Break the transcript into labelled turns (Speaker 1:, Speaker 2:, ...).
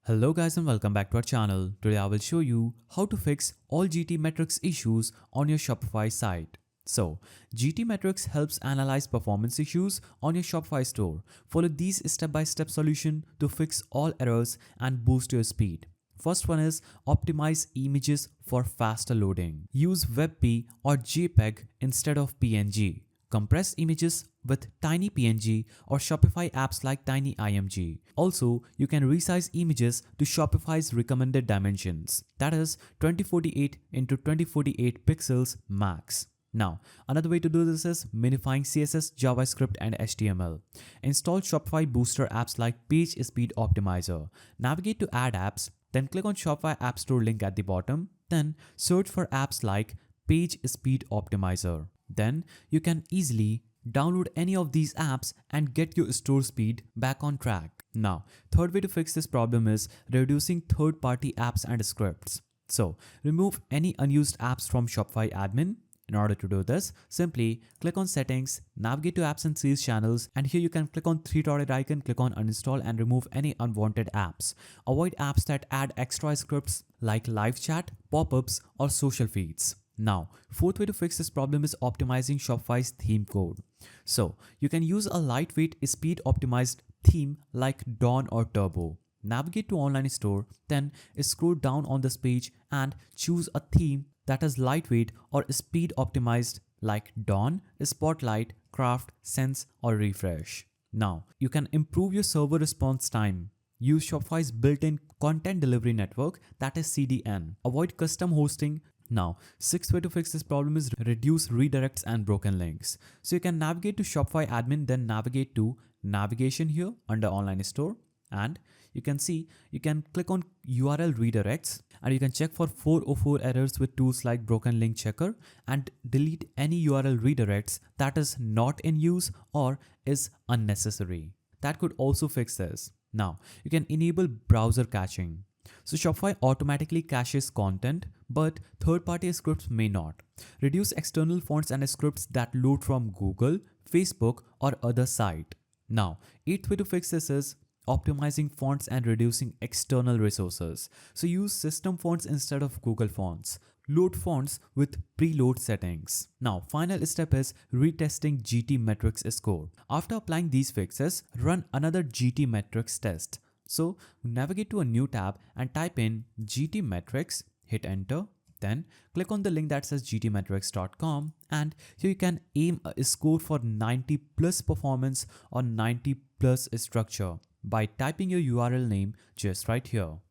Speaker 1: Hello guys and welcome back to our channel. Today I will show you how to fix all GTmetrix issues on your Shopify site. So, GTmetrix helps analyze performance issues on your Shopify store. Follow these step-by-step solution to fix all errors and boost your speed. First one is optimize images for faster loading. Use WebP or JPEG instead of PNG. Compress images with tiny PNG or Shopify apps like TinyImg. Also, you can resize images to Shopify's recommended dimensions, that is 2048 into 2048 pixels max. Now, another way to do this is minifying CSS, JavaScript and HTML. Install Shopify booster apps like Page Speed Optimizer. Navigate to Add Apps, then click on Shopify App Store link at the bottom. Then search for apps like Page Speed Optimizer. Then you can easily download any of these apps and get your store speed back on track. Now, third way to fix this problem is reducing third-party apps and scripts. So, remove any unused apps from Shopify admin. In order to do this, simply click on Settings, navigate to Apps and Sales Channels, and here you can click on three-dotted icon, click on Uninstall and remove any unwanted apps. Avoid apps that add extra scripts like live chat, pop-ups, or social feeds. Now, fourth way to fix this problem is optimizing Shopify's theme code. So, you can use a lightweight speed optimized theme like Dawn or Turbo. Navigate to Online Store, then scroll down on this page and choose a theme that is lightweight or speed optimized like Dawn, Spotlight, Craft, Sense or Refresh. Now, you can improve your server response time. Use Shopify's built-in content delivery network, that is CDN. Avoid custom hosting. Now, sixth way to fix this problem is reduce redirects and broken links. So you can navigate to Shopify admin, then navigate to navigation here under online store, and you can see you can click on URL redirects and you can check for 404 errors with tools like broken link checker and delete any URL redirects that is not in use or is unnecessary. That could also fix this. Now, you can enable browser caching. So Shopify automatically caches content, but third-party scripts may not. Reduce external fonts and scripts that load from Google, Facebook, or other site. Now, eighth way to fix this is optimizing fonts and reducing external resources. So use system fonts instead of Google fonts. Load fonts with preload settings. Now, final step is retesting GTmetrix score. After applying these fixes, run another GTmetrix test. So navigate to a new tab and type in GTmetrix, hit enter, then click on the link that says gtmetrix.com and here you can aim a score for 90 plus performance or 90 plus structure by typing your URL name just right here.